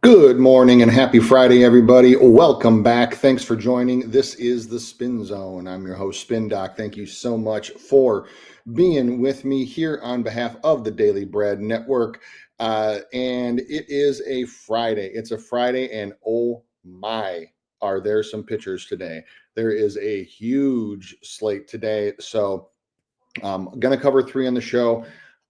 Good morning and happy Friday, everybody. Welcome back. Thanks for joining. This is the Spin Zone. I'm your host, Spin Doc. Thank you so much for being with me here on behalf of the Daily Bread Network. And it is a Friday. It's a Friday, and oh my, are there some pitchers today? There is a huge slate today. So I'm going to cover three on the show.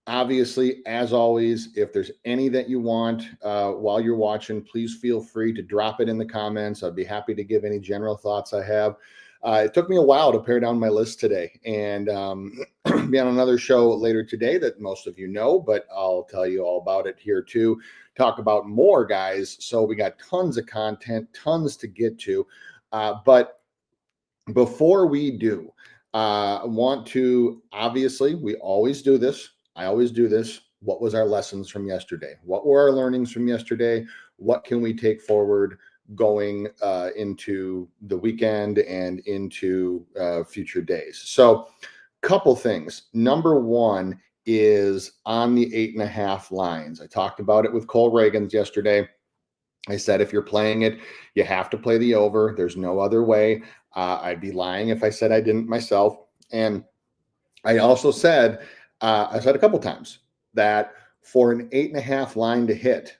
Obviously, as always, if there's any that you want while you're watching, please feel free to drop it in the comments. I'd be happy to give any general thoughts I have. It took me a while to pare down my list today and be on another show later today that most of you know, but I'll tell you all about it here too. Talk about more guys. So we got tons of content, tons to get to. But before we do, I want to, obviously, we always do this. I always do this. What was our lessons from yesterday? What were our learnings from yesterday? What can we take forward going into the weekend and into future days? So, couple things. Number one is on the 8.5 lines. I talked about it with Cole Reagans yesterday. I said, if you're playing it, you have to play the over. There's no other way. I'd be lying if I said I didn't myself. And I also said, I said a couple times that for an 8.5 line to hit,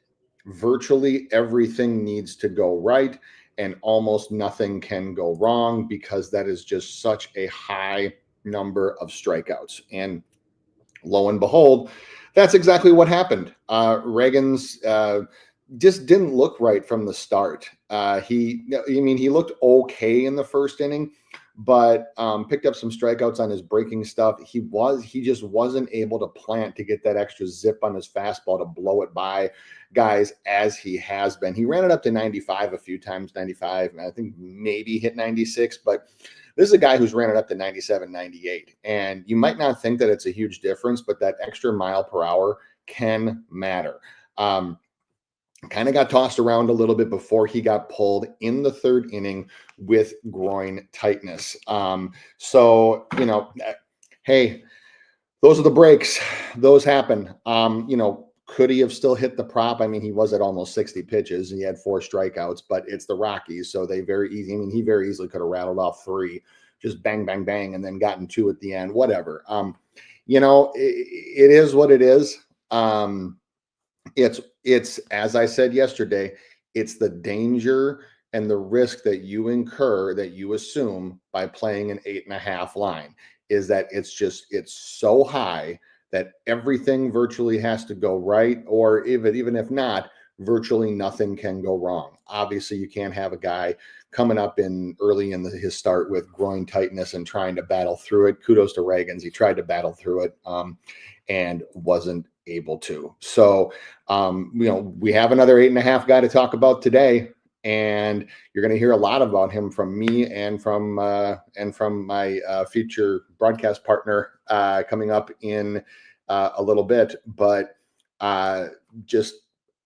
virtually everything needs to go right and almost nothing can go wrong because that is just such a high number of strikeouts. And lo and behold, that's exactly what happened. Reagans just didn't look right from the start. He looked okay in the first inning, but picked up some strikeouts on his breaking stuff. He just wasn't able to plant to get that extra zip on his fastball to blow it by guys as he has been. He ran it up to 95 a few times, 95, and I think maybe hit 96, but this is a guy who's ran it up to 97, 98. And you might not think that it's a huge difference, but that extra mile per hour can matter. Kind of got tossed around a little bit before he got pulled in the third inning with groin tightness. Hey, those are the breaks. Those happen. Could he have still hit the prop? I mean, he was at almost 60 pitches and he had 4 strikeouts, but it's the Rockies. So he very easily could have rattled off 3, just bang, bang, bang, and then gotten 2 at the end, whatever. It is what it is. It's as I said yesterday, it's the danger and the risk that you incur, that you assume by playing an 8.5 line, is that it's so high that everything virtually has to go right, or even if not, virtually nothing can go wrong. Obviously, you can't have a guy coming up early in his start with groin tightness and trying to battle through it. Kudos to Reagans. He tried to battle through it and wasn't able to. So, we have another 8.5 guy to talk about today, and you're going to hear a lot about him from me and from my future broadcast partner coming up in a little bit. But just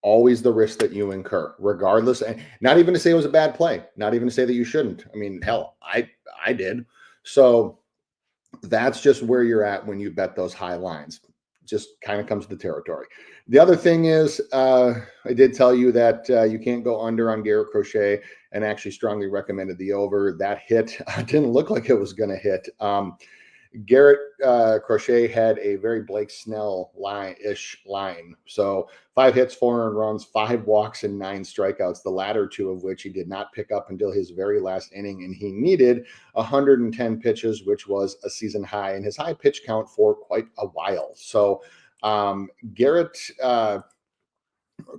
always the risk that you incur, regardless. And not even to say it was a bad play, not even to say that you shouldn't. I mean, hell, I did. So that's just where you're at when you bet those high lines. Just kind of comes to the territory. The other thing is, I did tell you that you can't go under on Garrett Crochet, and actually strongly recommended the over. That hit didn't look like it was going to hit. Garrett Crochet had a very Blake Snell line-ish line. So 5 hits, 4 earned runs, 5 walks, and 9 strikeouts, the latter 2 of which he did not pick up until his very last inning. And he needed 110 pitches, which was a season high, and his high pitch count for quite a while. So Garrett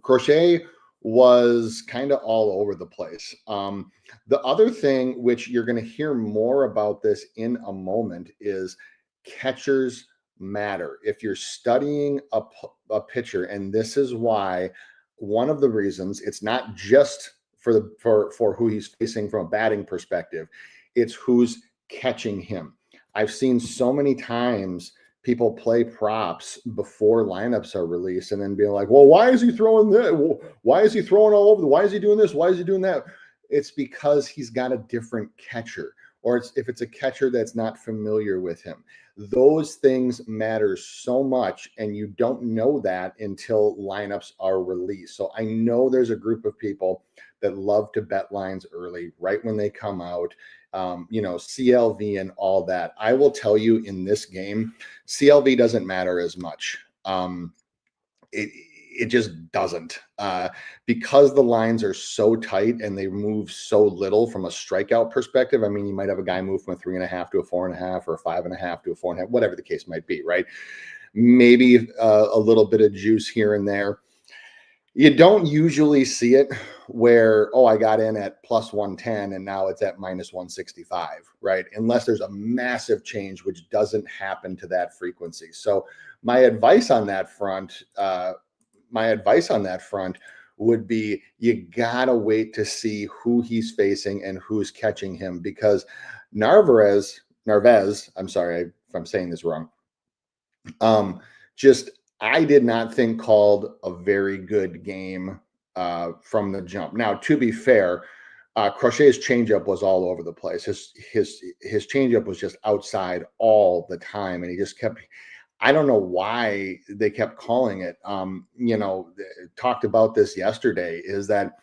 Crochet was kind of all over the place. The other thing, which you're going to hear more about this in a moment, is catchers matter. If you're studying a pitcher, and this is why, one of the reasons, it's not just for who he's facing from a batting perspective, it's who's catching him. I've seen so many times people play props before lineups are released and then being like, well, why is he throwing this? Why is he throwing all over? Why is he doing this? Why is he doing that? It's because he's got a different catcher. or if it's a catcher that's not familiar with him. Those things matter so much, and you don't know that until lineups are released. So I know there's a group of people that love to bet lines early, right when they come out, CLV and all that. I will tell you, in this game, CLV doesn't matter as much. It just doesn't, because the lines are so tight and they move so little from a strikeout perspective. I mean, you might have a guy move from a 3.5 to a 4.5, or a 5.5 to a 4.5, whatever the case might be, right? Maybe a little bit of juice here and there. You don't usually see it where, I got in at plus 110 and now it's at minus 165, right? Unless there's a massive change, which doesn't happen to that frequency. So my advice on that front, would be, you gotta wait to see who he's facing and who's catching him, because Narvaez, I'm sorry if I'm saying this wrong, I did not think called a very good game from the jump. Now, to be fair, Crochet's changeup was all over the place. His changeup was just outside all the time, and he just kept. I don't know why they kept calling it. Talked about this yesterday, is that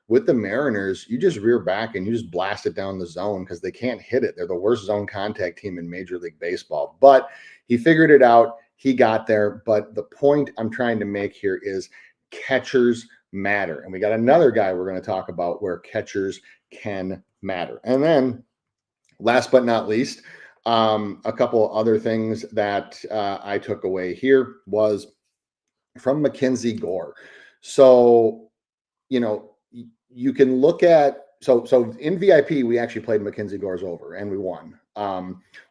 with the Mariners, you just rear back and you just blast it down the zone because they can't hit it. They're the worst zone contact team in Major League Baseball. But he figured it out. He got there. But the point I'm trying to make here is catchers matter. And we got another guy we're going to talk about where catchers can matter. And then last but not least, a couple other things that I took away here was from Mackenzie Gore. So, you can look at, so in VIP, we actually played Mackenzie Gore's over and we won.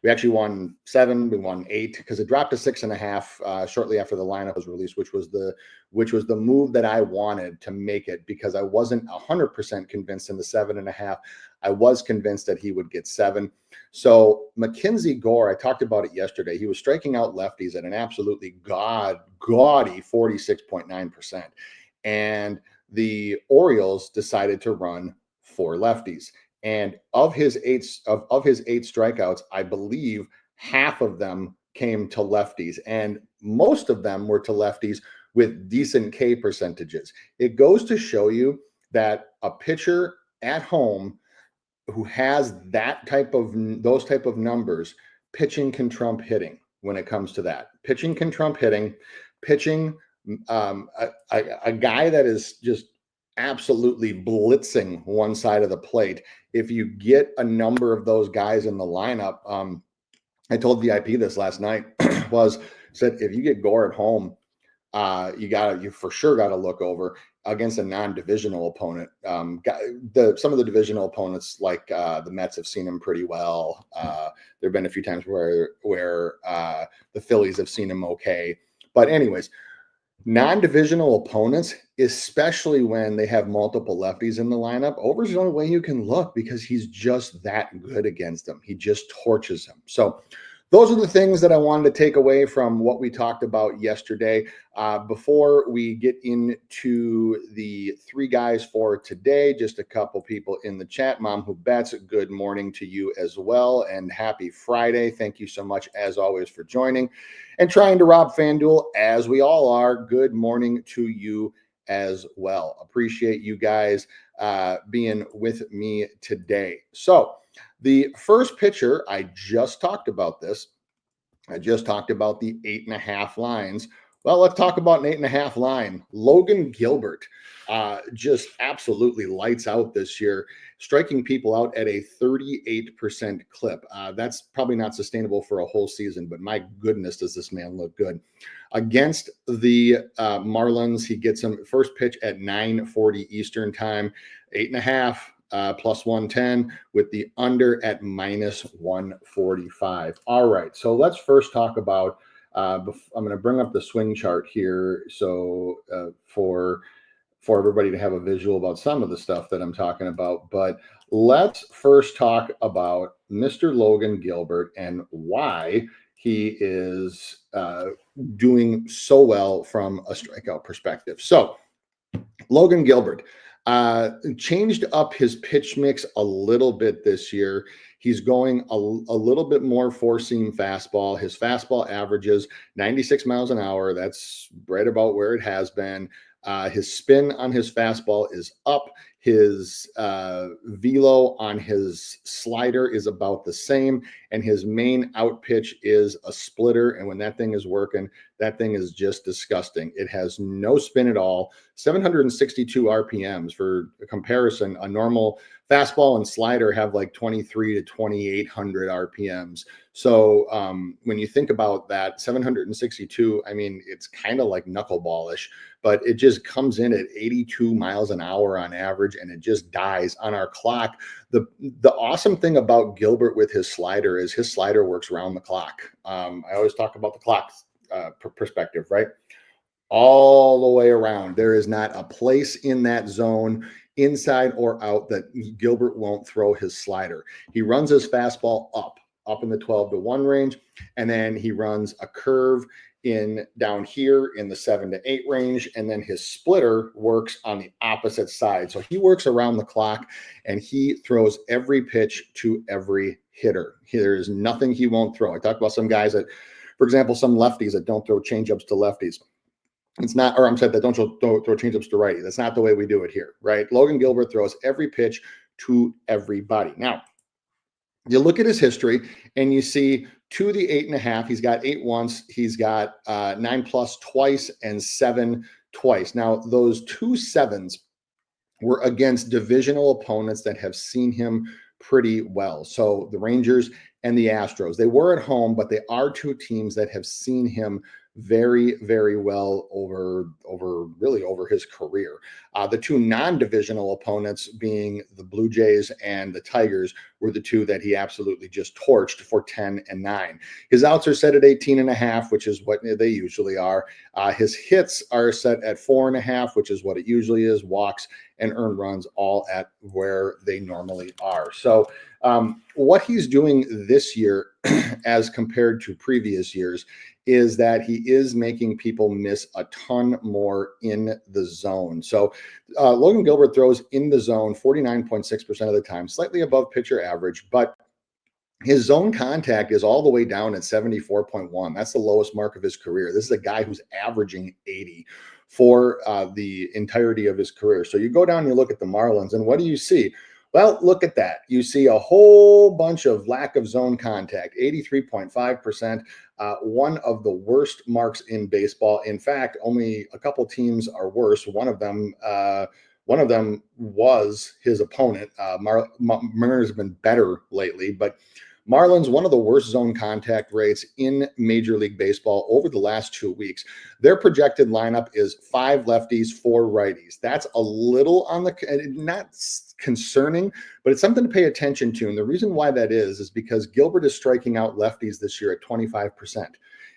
We actually won 7, we won 8, because it dropped to 6.5 shortly after the lineup was released, which was the move that I wanted to make it, because I wasn't 100% convinced in the 7.5. I was convinced that he would get 7. So Mackenzie Gore, I talked about it yesterday. He was striking out lefties at an absolutely gaudy 46.9%. And the Orioles decided to run 4 lefties. And of his 8 strikeouts, I believe half of them came to lefties, and most of them were to lefties with decent K percentages. It goes to show you that a pitcher at home who has those type of numbers, pitching can trump hitting when it comes to that. Pitching can trump hitting. Pitching, a guy that is just absolutely blitzing one side of the plate. If you get a number of those guys in the lineup, I told VIP this last night, said if you get Gore at home, you for sure got to look over against a non-divisional opponent. Some of the divisional opponents, like the Mets, have seen him pretty well. There have been a few times where the Phillies have seen him okay. But anyways, non-divisional opponents, especially when they have multiple lefties in the lineup, over is the only way you can look, because he's just that good against them. He just torches them. So those are the things that I wanted to take away from what we talked about yesterday. Before we get into the 3 guys for today, just a couple people in the chat. Mom Who Bets, good morning to you as well, and happy Friday. Thank you so much, as always, for joining and trying to rob FanDuel, as we all are. Good morning to you as well. Appreciate you guys being with me today. So the first pitcher, I just talked about this. I just talked about the 8.5 lines. Well, let's talk about an 8.5 line. Logan Gilbert just absolutely lights out this year, striking people out at a 38% clip. That's probably not sustainable for a whole season, but my goodness, does this man look good. Against the Marlins, he gets him first pitch at 9:40 Eastern time, 8.5. Plus 110, with the under at minus 145. All right, so let's first talk about, I'm going to bring up the swing chart here, so for everybody to have a visual about some of the stuff that I'm talking about. But let's first talk about Mr. Logan Gilbert and why he is doing so well from a strikeout perspective. So Logan Gilbert changed up his pitch mix a little bit this year. He's going a little bit more four-seam fastball. His fastball averages 96 miles an hour. That's right about where it has been. His spin on his fastball is up. His velo on his slider is about the same, and his main out pitch is a splitter. And when that thing is working, that thing is just disgusting. It has no spin at all. 762 RPMs. For a comparison, a normal fastball and slider have like 23 to 2,800 RPMs. So when you think about that, 762, I mean, it's kind of like knuckleballish, but it just comes in at 82 miles an hour on average, and it just dies on our clock. The awesome thing about Gilbert with his slider is his slider works around the clock. I always talk about the clock perspective, right? All the way around. There is not a place in that zone, inside or out, that Gilbert won't throw his slider. He runs his fastball up in the 12-1 range, and then he runs a curve in down here in the 7-8 range, and then his splitter works on the opposite side. So he works around the clock, and he throws every pitch to every hitter. There is nothing he won't throw. I talked about some guys that, for example, some lefties that don't throw changeups to lefties. It's not, or I'm saying that don't throw changeups to righty. That's not the way we do it here, right? Logan Gilbert throws every pitch to everybody. Now, you look at his history and you see to the 8.5, he's got 8 once, he's got 9+ twice, and 7 twice. Now, those 2 7s were against divisional opponents that have seen him pretty well. So the Rangers and the Astros, they were at home, but they are 2 teams that have seen him very, very well over his career. The 2 non-divisional opponents, being the Blue Jays and the Tigers, were the 2 that he absolutely just torched for 10 and 9. His outs are set at 18.5, which is what they usually are. His hits are set at 4.5, which is what it usually is. Walks and earned runs all at where they normally are. So what he's doing this year as compared to previous years is that he is making people miss a ton more in the zone. So Logan Gilbert throws in the zone 49.6% of the time, slightly above pitcher average, but his zone contact is all the way down at 74.1. That's the lowest mark of his career. This is a guy who's averaging 80 for the entirety of his career. So you go down and you look at the Marlins, and what do you see? Well, look at that. You see a whole bunch of lack of zone contact, 83.5%, one of the worst marks in baseball. In fact, only a couple teams are worse. One of them was his opponent. Mariners have been better lately, but Marlins, one of the worst zone contact rates in Major League Baseball over the last 2 weeks. Their projected lineup is 5 lefties, 4 righties. That's a little on the, not concerning, but it's something to pay attention to. And the reason why that is because Gilbert is striking out lefties this year at 25%.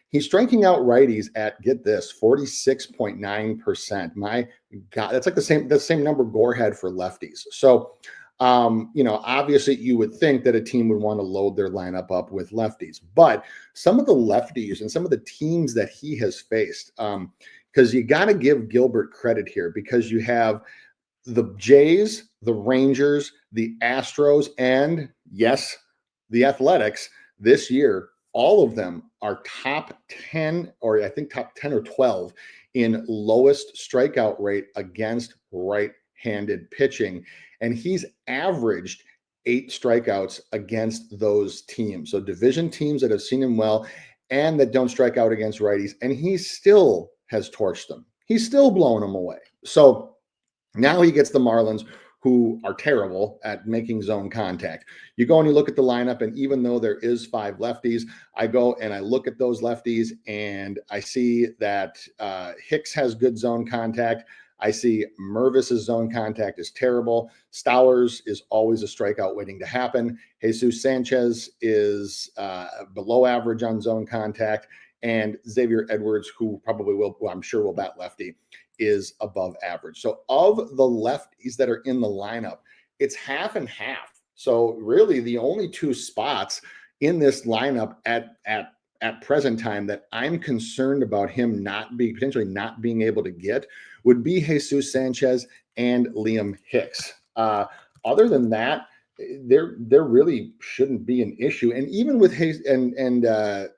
He's striking out righties at, get this, 46.9%. My God, that's like the same number Gore had for lefties. So, obviously you would think that a team would want to load their lineup up with lefties, but some of the lefties and some of the teams that he has faced, because you got to give Gilbert credit here, because you have the Jays, the Rangers, the Astros, and yes, the Athletics this year. All of them are top 10, or I think top 10 or 12 in lowest strikeout rate against right-handed pitching. And he's averaged 8 strikeouts against those teams. So division teams that have seen him well and that don't strike out against righties. And he still has torched them. He's still blowing them away. So now he gets the Marlins, who are terrible at making zone contact. You go and you look at the lineup, and even though there is 5 lefties, I go and I look at those lefties, and I see that Hicks has good zone contact. I see Mervis's zone contact is terrible. Stowers is always a strikeout waiting to happen. Jesus Sanchez is below average on zone contact. And Xavier Edwards, who probably will, well, I'm sure will bat lefty, is above average. So of the lefties that are in the lineup, it's half and half. So really the only 2 spots in this lineup at present time that I'm concerned about him potentially not being able to get would be Jesus Sanchez and Liam Hicks. Other than that, there really shouldn't be an issue. And even with Xavier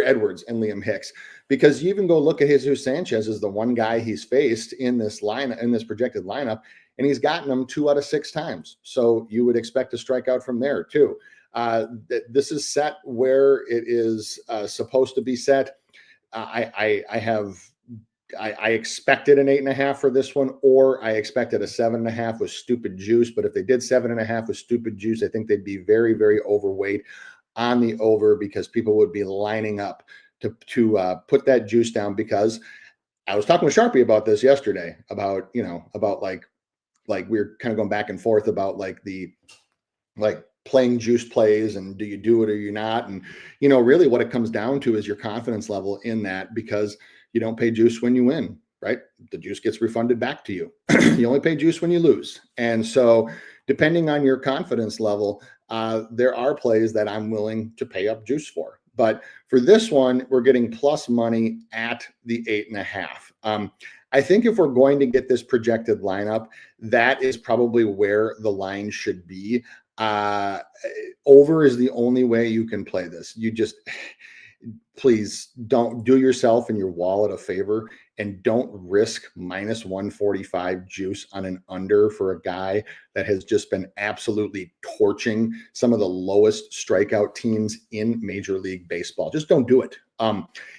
Edwards and Liam Hicks, because you even go look at Jesus Sanchez as the one guy he's faced in this projected lineup, and he's gotten them 2 out of 6 times. So you would expect to strike out from there too. This is set where it is supposed to be set. I expected an 8.5 for this one, or I expected a 7.5 with stupid juice. But if they did 7.5 with stupid juice, I think they'd be very, very overweight on the over, because people would be lining up to put that juice down. Because I was talking with Sharpie about this yesterday, about like we were kind of going back and forth about like playing juice plays, and do you do it or you not? And really what it comes down to is your confidence level in that, because you don't pay juice when you win, right? The juice gets refunded back to you. You only pay juice when you lose. And so depending on your confidence level, there are plays that I'm willing to pay up juice for. But for this one, we're getting plus money at the 8.5. I think if we're going to get this projected lineup, that is probably where the line should be. Over is the only way you can play this. You just, please don't do yourself and your wallet a favor, and don't risk minus 145 juice on an under for a guy that has just been absolutely torching some of the lowest strikeout teams in Major League Baseball. Just don't do it.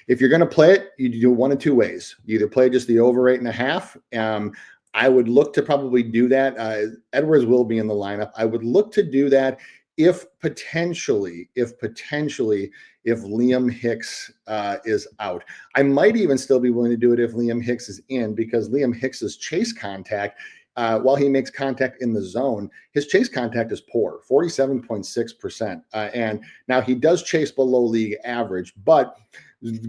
If you're going to play it, you do one of two ways. You either play just the over 8.5. I would look to probably do that. Edwards will be in the lineup. I would look to do that if potentially Liam Hicks is out. I might even still be willing to do it if Liam Hicks is in, because Liam Hicks's chase contact, while he makes contact in the zone, his chase contact is poor, 47.6%. And now he does chase below league average, but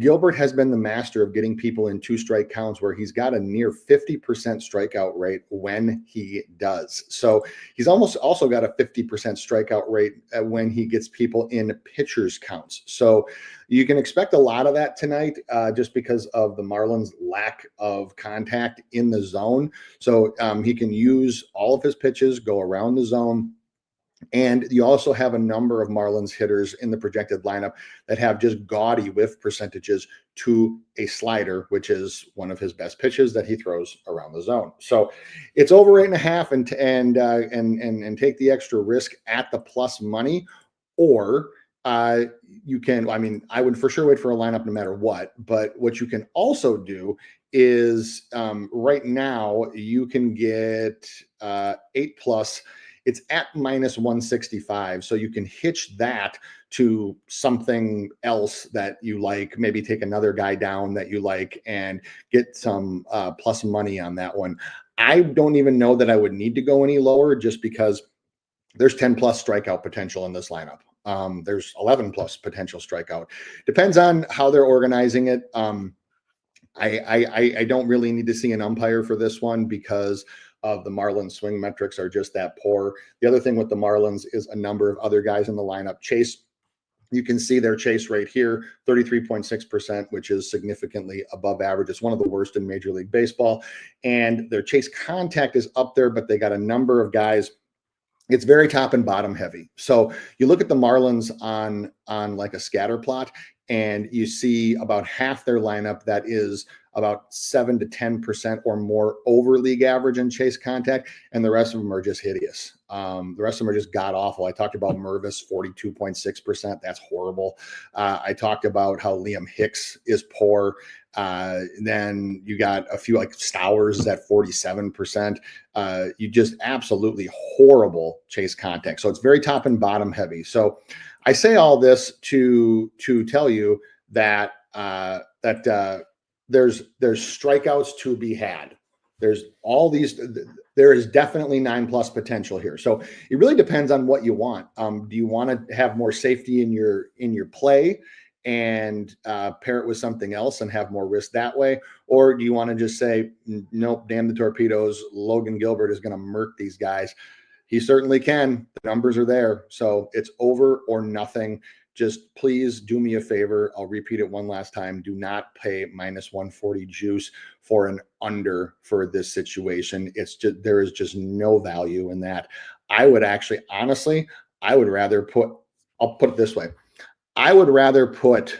Gilbert has been the master of getting people in 2-strike counts, where he's got a near 50% strikeout rate when he does. So he's almost also got a 50% strikeout rate when he gets people in pitchers counts. So you can expect a lot of that tonight, just because of the Marlins' lack of contact in the zone. So he can use all of his pitches, go around the zone. And you also have a number of Marlins hitters in the projected lineup that have just gaudy whiff percentages to a slider, which is one of his best pitches that he throws around the zone. So it's over 8.5, and take the extra risk at the plus money. Or you can, I would for sure wait for a lineup no matter what. But what you can also do is right now you can get 8+. It's at minus 165. So you can hitch that to something else that you like, maybe take another guy down that you like and get some plus money on that one. I don't even know that I would need to go any lower, just because there's 10+ strikeout potential in this lineup. There's 11+ potential strikeout. Depends on how they're organizing it. I don't really need to see an umpire for this one, because of the Marlins swing metrics are just that poor. The other thing with the Marlins is a number of other guys in the lineup. Chase, you can see their chase rate here, 33.6%, which is significantly above average. It's one of the worst in Major League Baseball. And their chase contact is up there, but they got a number of guys. It's very top and bottom heavy. So you look at the Marlins on like a scatter plot, and you see about half their lineup that is about 7 to 10% or more over league average in chase contact, and the rest of them are just hideous. The rest of them are just god awful. I talked about Mervis, 42.6%. That's horrible. I talked about how Liam Hicks is poor. Then you got a few like Stowers is at 47%. You just absolutely horrible chase contact. So it's very top and bottom heavy. So I say all this to tell you that there's strikeouts to be had. There's all these. There is definitely 9+ potential here. So it really depends on what you want. Do you want to have more safety in your play and pair it with something else and have more risk that way? Or do you want to just say, nope, damn the torpedoes, Logan Gilbert is going to murk these guys? He certainly can. The numbers are there. So it's over or nothing. just please do me a favor. I'll repeat it one last time. Do not pay minus 140 juice for an under for this situation. It's just, there is just no value in that. I would actually, honestly, I would rather I'll put it this way. I would rather put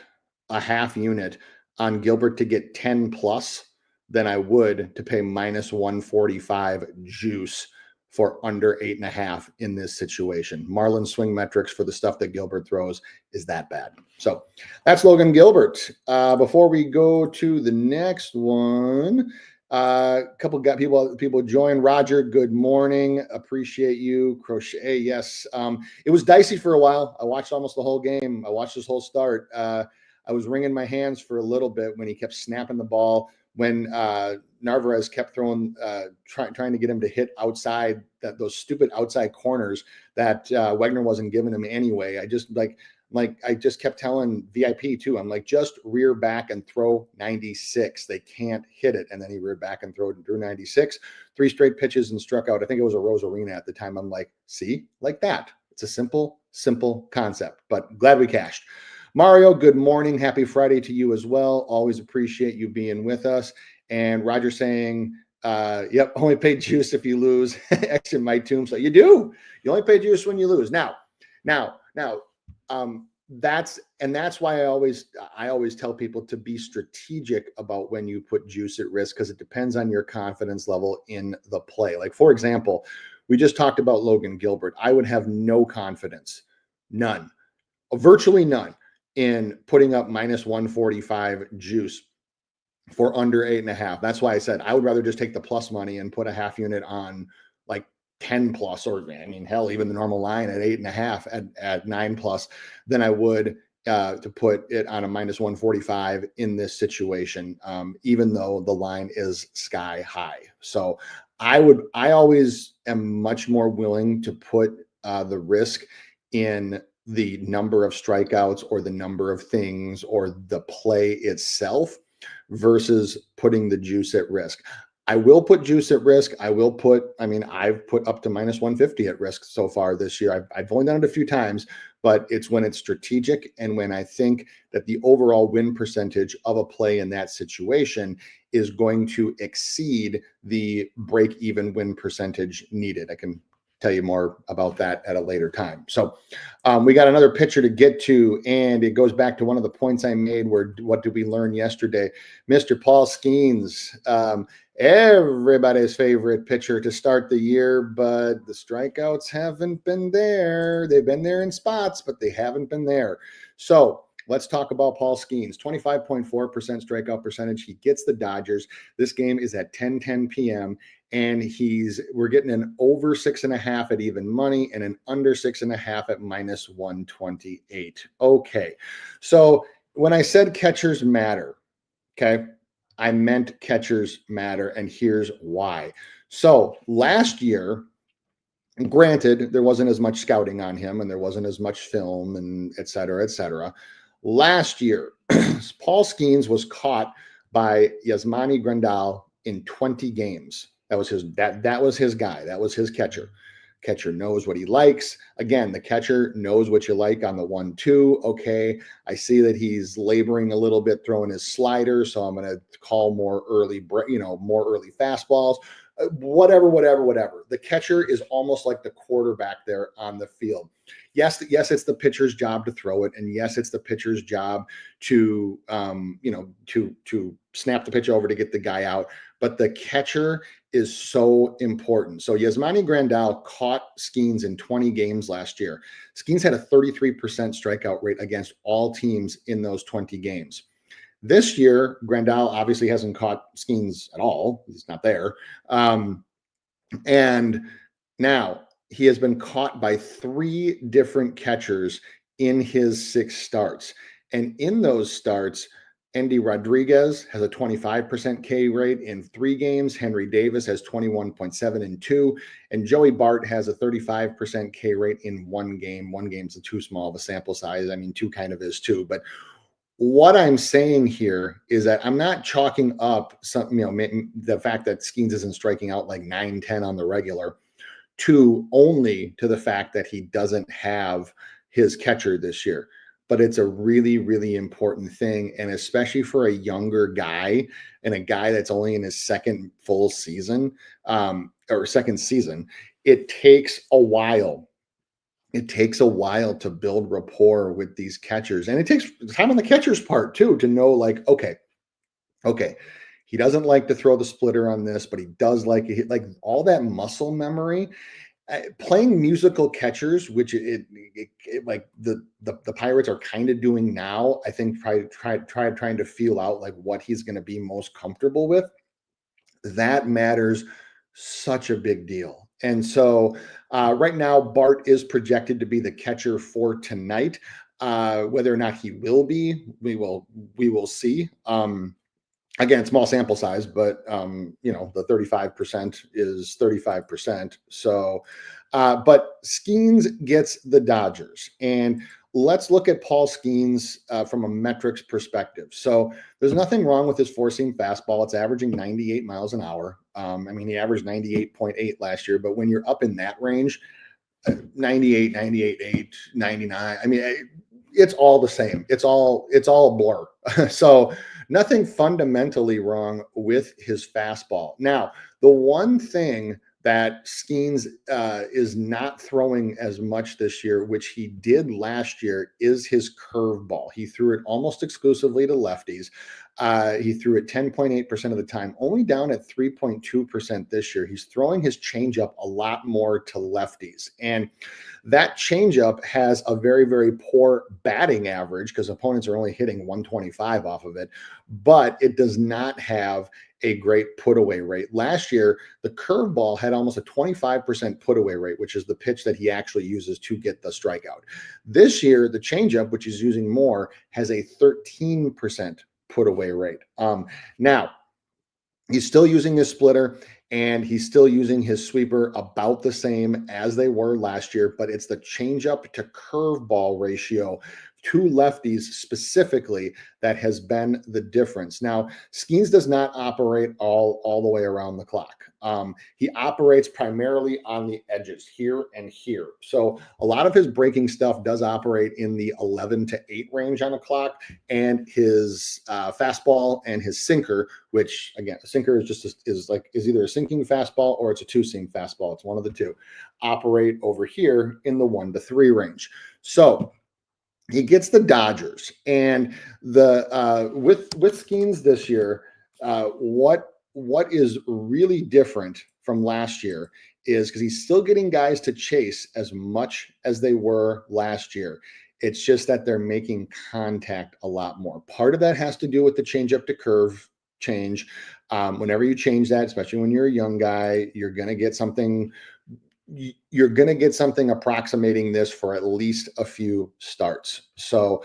a half unit on Gilbert to get 10 plus than I would to pay minus 145 juice for under 8.5 in this situation. Marlin swing metrics for the stuff that Gilbert throws is that bad. So that's Logan Gilbert. Before we go to the next one, a couple got people join. Roger, good morning. Appreciate you. Crochet, yes. It was dicey for a while. I watched almost the whole game. I watched this whole start. I was wringing my hands for a little bit when he kept snapping the ball. When Narvaez kept throwing, trying to get him to hit outside those stupid outside corners that Wegner wasn't giving him anyway. I just I just kept telling VIP too. I'm like, just rear back and throw 96. They can't hit it. And then he reared back and threw 96, 3 straight pitches and struck out. I think it was a Rose Arena at the time. I'm like, see, like that. It's a simple concept, but glad we cashed. Mario, good morning. Happy Friday to you as well. Always appreciate you being with us. And Roger saying, yep, only pay juice if you lose. X in my tomb. So you do. You only pay juice when you lose. Now, that's why I always tell people to be strategic about when you put juice at risk, because it depends on your confidence level in the play. Like, for example, we just talked about Logan Gilbert. I would have no confidence, none, virtually none, in putting up minus 145 juice for under 8.5. That's why I said I would rather just take the plus money and put a half unit on like 10 plus, or I mean, hell, even the normal line at 8.5 at 9 plus than I would to put it on a minus 145 in this situation, even though the line is sky high. So I always am much more willing to put the risk in the number of strikeouts or the number of things or the play itself versus putting the juice at risk. I will put juice at risk. I've put up to minus 150 at risk so far this year. I've only done it a few times, but it's when it's strategic and when I think that the overall win percentage of a play in that situation is going to exceed the break-even win percentage needed. I can tell you more about that at a later time. So we got another pitcher to get to, and it goes back to one of the points I made where what did we learn yesterday? Mr. Paul Skeens, everybody's favorite pitcher to start the year, but the strikeouts haven't been there. They've been there in spots, but they haven't been there. So let's talk about Paul Skeens. 25.4% strikeout percentage. He gets the Dodgers. This game is at 10:10 p.m. and we're getting an over 6.5 at even money and an under 6.5 at minus 128. Okay. So when I said catchers matter, okay, I meant catchers matter, and here's why. So last year, granted, there wasn't as much scouting on him and there wasn't as much film and et cetera, et cetera. Last year, Paul Skeens was caught by Yasmani Grandal in 20 games. That was his guy. That was his catcher. Catcher knows what he likes. Again, the catcher knows what you like on the 1-2. Okay, I see that he's laboring a little bit throwing his slider, so I'm going to call more early fastballs. Whatever. The catcher is almost like the quarterback there on the field. Yes, it's the pitcher's job to throw it, and yes, it's the pitcher's job to snap the pitch over to get the guy out. But the catcher is so important. So Yasmani Grandal caught Skeens in 20 games last year. Skeens had a 33% strikeout rate against all teams in those 20 games. This year, Grandal obviously hasn't caught Skeens at all. He's not there. And now he has been caught by 3 different catchers in his 6 starts. And in those starts, Andy Rodriguez has a 25% K rate in 3 games. Henry Davis has 21.7 in 2. And Joey Bart has a 35% K rate in 1 game. 1 game's too small of a sample size. I mean, 2 kind of is too. But what I'm saying here is that I'm not chalking up the fact that Skeens isn't striking out like 9-10 on the regular only to the fact that he doesn't have his catcher this year. but it's a really, really important thing. And especially for a younger guy and a guy that's only in his second full season, or second season, it takes a while. It takes a while to build rapport with these catchers. And it takes time on the catcher's part too to know, like, okay, he doesn't like to throw the splitter on this, but he does like it. Like all that muscle memory. Playing musical catchers, which like the Pirates are kind of doing now. I think trying to feel out like what he's going to be most comfortable with. That matters such a big deal. And so right now, Bart is projected to be the catcher for tonight. Whether or not he will be, we will see. Again, small sample size, but the 35% is 35%. So, but Skeens gets the Dodgers, and let's look at Paul Skeens from a metrics perspective. So, there's nothing wrong with his four-seam fastball. It's averaging 98 miles an hour. He averaged 98.8 last year, but when you're up in that range, 98, 98.8, 99. It's all the same. It's all a blur. So nothing fundamentally wrong with his fastball. Now, the one thing that Skeens is not throwing as much this year, which he did last year, is his curveball. He threw it almost exclusively to lefties. He threw it 10.8% of the time, only down at 3.2% this year. He's throwing his changeup a lot more to lefties. And that changeup has a very, very poor batting average because opponents are only hitting 125 off of it, but it does not have a great put away rate. Last year, the curveball had almost a 25% put away rate, which is the pitch that he actually uses to get the strikeout. This year, the changeup, which he's using more, has a 13% put away rate. Now, he's still using his splitter and he's still using his sweeper about the same as they were last year, but it's the changeup to curveball ratio to lefties specifically that has been the difference. Now, Skeens does not operate all the way around the clock. He operates primarily on the edges here and here. So a lot of his breaking stuff does operate in the 11 to 8 range on the clock, and his fastball and his sinker, which again, a sinker is either a sinking fastball or it's a two-seam fastball. It's one of the two. Operate over here in the 1 to 3 range. So he gets the Dodgers, and the with Skeens this year, what is really different from last year is because he's still getting guys to chase as much as they were last year. It's just that they're making contact a lot more. Part of that has to do with the changeup to curve change. Whenever you change that, especially when you're a young guy, you're going to get something approximating this for at least a few starts. So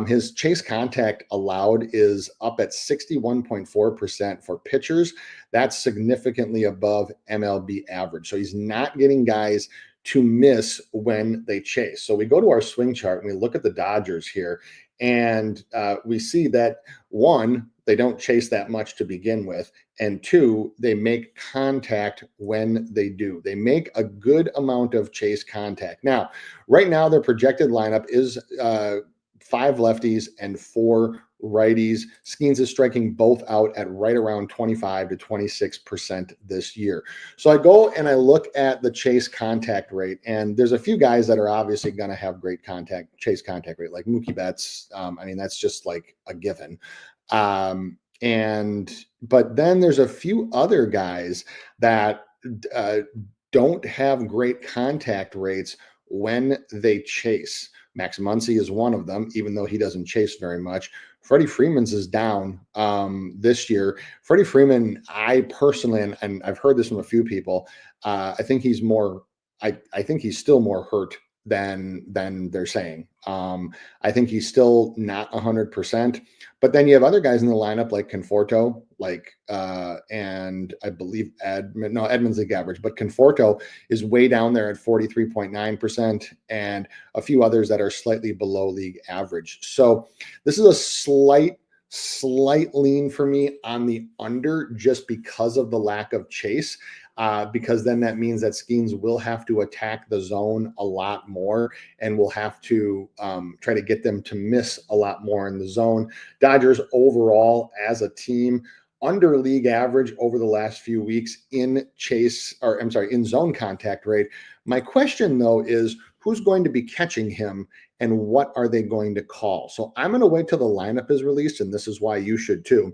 his chase contact allowed is up at 61.4% for pitchers. That's significantly above MLB average. So he's not getting guys to miss when they chase. So we go to our swing chart and we look at the Dodgers here, and we see that one, they don't chase that much to begin with. And two, they make contact when they do. They make a good amount of chase contact. Now, right now, their projected lineup is 5 lefties and 4 righties. Skeens is striking both out at right around 25 to 26% this year. So I go and I look at the chase contact rate, and there's a few guys that are obviously going to have great chase contact rate, like Mookie Betts. That's just like a given. But then there's a few other guys that don't have great contact rates when they chase. Max Muncy is one of them, even though he doesn't chase very much. Freddie Freeman's is down this year. Freddie Freeman, I personally, and I've heard this from a few people, I think he's still more hurt than they're saying. I think he's still not 100%. But then you have other guys in the lineup like Conforto, and I believe Edmonds league average, but Conforto is way down there at 43.9%, and a few others that are slightly below league average. So this is a Slight lean for me on the under just because of the lack of chase. Because then that means that Skeens will have to attack the zone a lot more and will have to try to get them to miss a lot more in the zone. Dodgers overall as a team under league average over the last few weeks in in zone contact rate. My question though is who's going to be catching him and what are they going to call? So I'm going to wait till the lineup is released, and this is why you should too,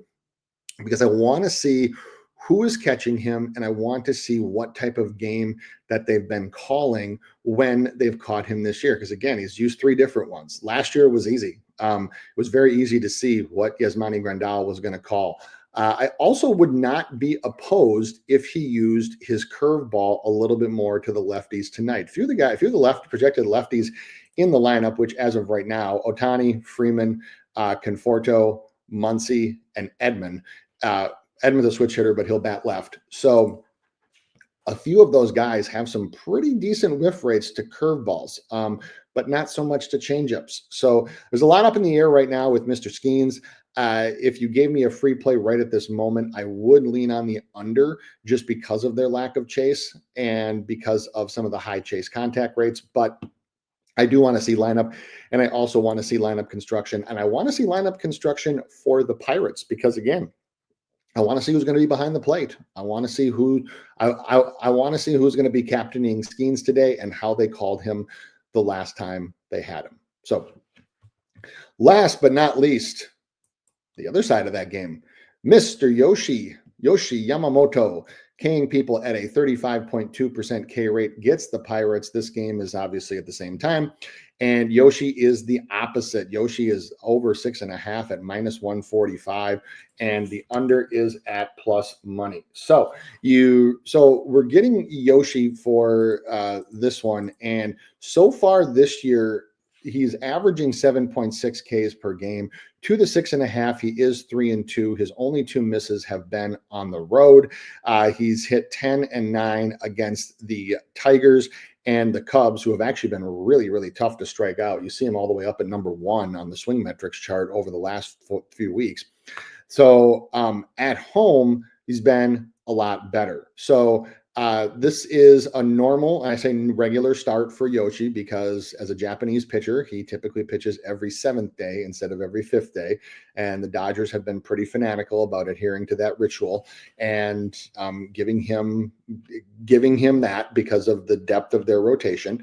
because I want to see who is catching him and I want to see what type of game that they've been calling when they've caught him this year. Because again, he's used 3 different ones. Last year was easy. It was very easy to see what Yasmani Grandal was going to call. I also would not be opposed if he used his curveball a little bit more to the lefties tonight. If you're the left projected lefties in the lineup, which as of right now, Ohtani, Freeman, Conforto, Muncy, and Edman. Edman's a switch hitter, but he'll bat left. So a few of those guys have some pretty decent whiff rates to curveballs, but not so much to changeups. So there's a lot up in the air right now with Mr. Skeens. If you gave me a free play right at this moment, I would lean on the under just because of their lack of chase and because of some of the high chase contact rates. But I do want to see lineup, and I also want to see lineup construction, and I want to see lineup construction for the Pirates because, again, I want to see who's going to be behind the plate. I want to see who I want to see who's going to be captaining Skeens today and how they called him the last time they had him. So, last but not least, the other side of that game, Mr. Yoshi Yamamoto, K'ing people at a 35.2% K rate, gets the Pirates. This game is obviously at the same time. And Yoshi is the opposite. Yoshi is over 6.5 at -145, and the under is at plus money. So we're getting Yoshi for this one, and so far this year he's averaging 7.6 Ks per game. To the 6.5, he is 3-2. His only 2 misses have been on the road. He's hit 10 and 9 against the Tigers and the Cubs, who have actually been really, really tough to strike out. You see him all the way up at number 1 on the swing metrics chart over the last few weeks. So at home, he's been a lot better. So this is a normal, and I say regular start for Yoshi because as a Japanese pitcher, he typically pitches every 7th day instead of every 5th day. And the Dodgers have been pretty fanatical about adhering to that ritual and giving him that because of the depth of their rotation.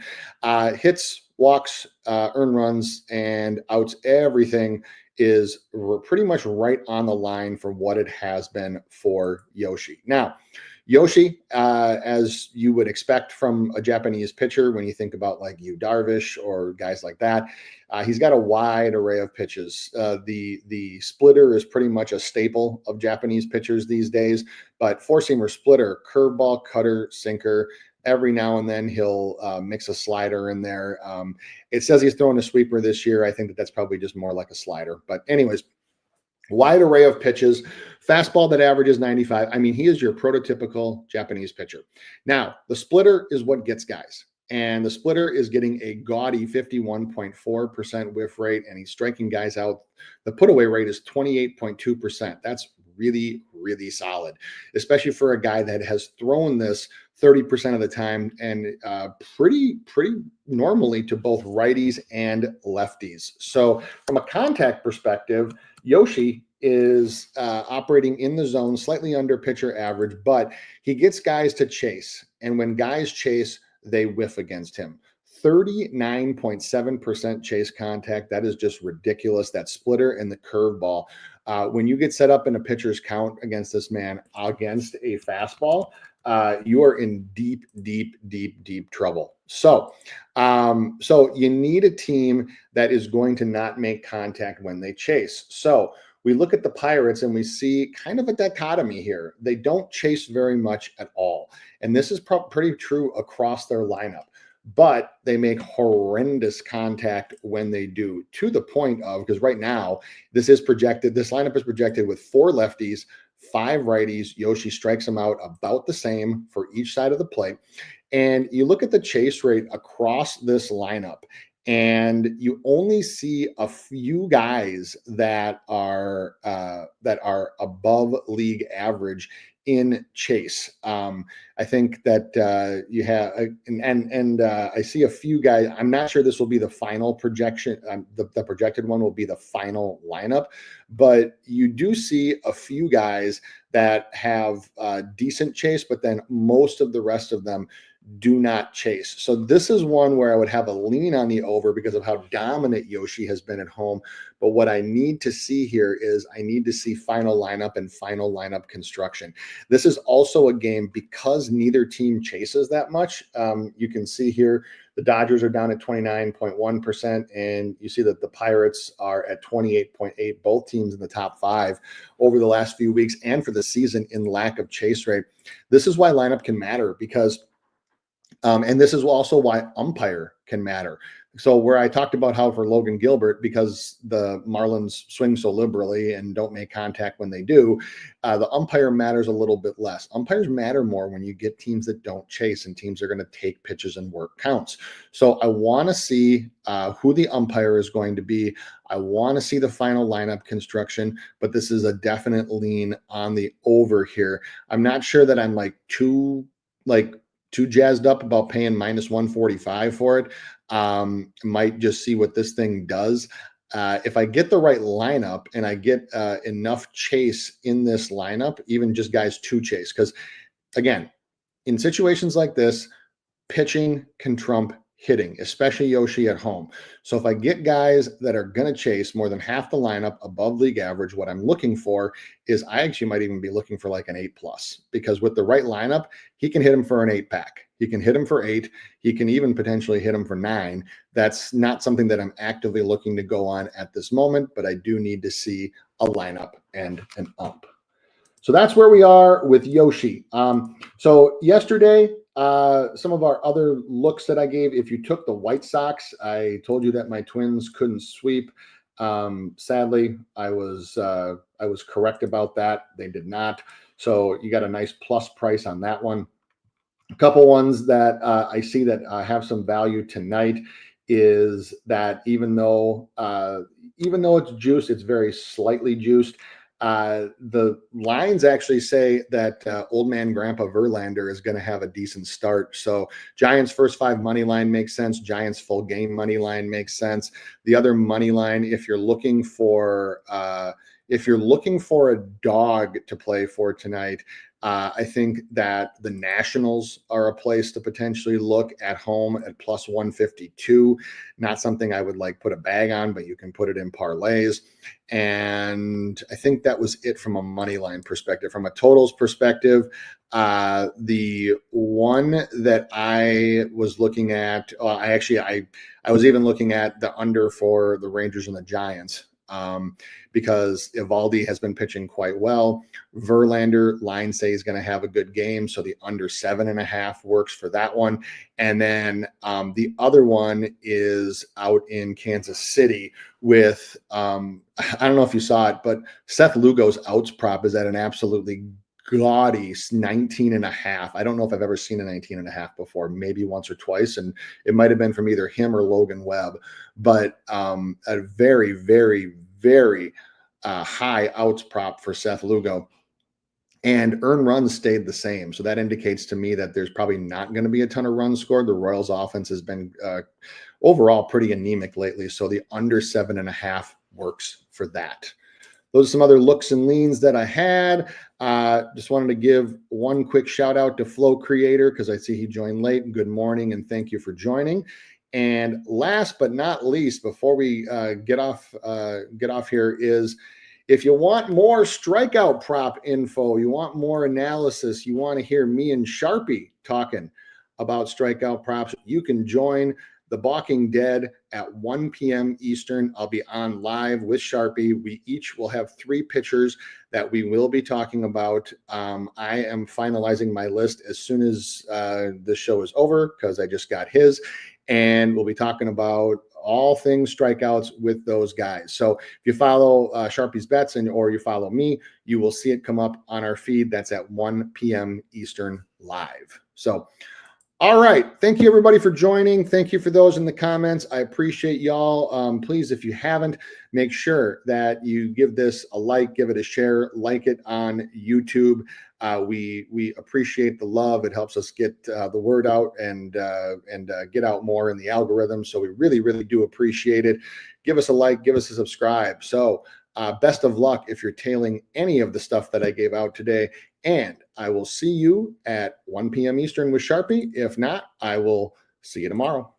Hits, walks, earned runs, and outs, everything is pretty much right on the line for what it has been for Yoshi. Now, Yoshi, as you would expect from a Japanese pitcher when you think about like Yu Darvish or guys like that, he's got a wide array of pitches. The splitter is pretty much a staple of Japanese pitchers these days, but four-seamer splitter, curveball, cutter, sinker. Every now and then he'll mix a slider in there. It says he's throwing a sweeper this year. I think that's probably just more like a slider. But anyways, wide array of pitches, fastball that averages 95. I mean, he is your prototypical Japanese pitcher. Now, the splitter is what gets guys. And the splitter is getting a gaudy 51.4% whiff rate, and he's striking guys out. The put away rate is 28.2%. That's really, really solid, especially for a guy that has thrown this 30% of the time and pretty normally to both righties and lefties. So from a contact perspective, Yoshi is operating in the zone, slightly under pitcher average, but he gets guys to chase. And when guys chase, they whiff against him. 39.7% chase contact. That is just ridiculous. That splitter and the curveball. When you get set up in a pitcher's count against this man, against a fastball, you are in deep trouble. So you need a team that is going to not make contact when they chase. So we look at the Pirates and we see kind of a dichotomy here. They don't chase very much at all. And this is pretty true across their lineup. But they make horrendous contact when they do, to the point of, because right now this lineup is projected with 4 lefties, 5 righties. Yoshi strikes them out about the same for each side of the plate. And you look at the chase rate across this lineup, and you only see a few guys that are above league average in chase. I think that you have, I see a few guys. I'm not sure this will be the final projection. The projected one will be the final lineup, but you do see a few guys that have decent chase, but then most of the rest of them do not chase. So this is one where I would have a lean on the over because of how dominant Yoshi has been at home. But what I need to see here is I need to see final lineup and final lineup construction. This is also a game because neither team chases that much. You can see here the Dodgers are down at 29.1%, and you see that the Pirates are at 28.8%, both teams in the top 5 over the last few weeks and for the season in lack of chase rate. This is why lineup can matter because and this is also why umpire can matter. So where I talked about how for Logan Gilbert, because the Marlins swing so liberally and don't make contact when they do, the umpire matters a little bit less. Umpires matter more when you get teams that don't chase and teams are going to take pitches and work counts. So I want to see who the umpire is going to be. I want to see the final lineup construction, but this is a definite lean on the over here. I'm not sure that I'm too jazzed up about paying minus 145 for it. Might just see what this thing does. If I get the right lineup and I get enough chase in this lineup, even just guys to chase, because again, in situations like this, pitching can trump hitting, especially Yoshi at home. So if I get guys that are going to chase more than half the lineup above league average, what I'm looking for is I actually might even be looking for like an 8+, because with the right lineup, he can hit him for an 8-pack. He can hit him for 8. He can even potentially hit him for 9. That's not something that I'm actively looking to go on at this moment, but I do need to see a lineup and an ump. So that's where we are with Yoshi. So yesterday, some of our other looks that I gave, if you took the White Sox, I told you that my Twins couldn't sweep. Sadly, I was correct about that. They did not. So you got a nice plus price on that one. A couple ones that I see that have some value tonight is that even though it's juiced, it's very slightly juiced. The lines actually say that old man Grandpa Verlander is going to have a decent start. So Giants first 5 money line makes sense. Giants full game money line makes sense. The other money line, if you're looking for a dog to play for tonight, I think that the Nationals are a place to potentially look at home at plus 152. Not something I would put a bag on, but you can put it in parlays. And I think that was it from a money line perspective. From a totals perspective, the one that I was looking at, I was even looking at the under for the Rangers and the Giants. Because Eovaldi has been pitching quite well. Verlander, line say is going to have a good game, so the under 7.5 works for that one. And then the other one is out in Kansas City with I don't know if you saw it, but Seth Lugo's outs prop is at an absolutely gaudy 19.5. I don't know if I've ever seen a 19.5 before, maybe once or twice, and it might have been from either him or Logan Webb, but a very, very, very high outs prop for Seth Lugo. And earned runs stayed the same. So that indicates to me that there's probably not going to be a ton of runs scored. The Royals offense has been overall pretty anemic lately. So the under 7.5 works for that. Those are some other looks and leans that I had. Just wanted to give one quick shout out to Flow Creator because I see he joined late. Good morning and thank you for joining. And last but not least, before we get off here, is if you want more strikeout prop info, you want more analysis, you want to hear me and Sharpie talking about strikeout props, you can join The Balking Dead at 1 p.m. Eastern. I'll be on live with Sharpie. We each will have 3 pitchers that we will be talking about. I am finalizing my list as soon as this show is over because I just got his. And we'll be talking about all things strikeouts with those guys. So if you follow Sharpie's Bets or you follow me, you will see it come up on our feed. That's at 1 p.m. Eastern live. So All right. Thank you, everybody, for joining. Thank you for those in the comments. I appreciate y'all. Please, if you haven't, make sure that you give this a like, give it a share, like it on YouTube. We appreciate the love. It helps us get the word out and get out more in the algorithm. So we really, really do appreciate it. Give us a like, give us a subscribe. So best of luck if you're tailing any of the stuff that I gave out today. And I will see you at 1 p.m. Eastern with Sharpie. If not, I will see you tomorrow.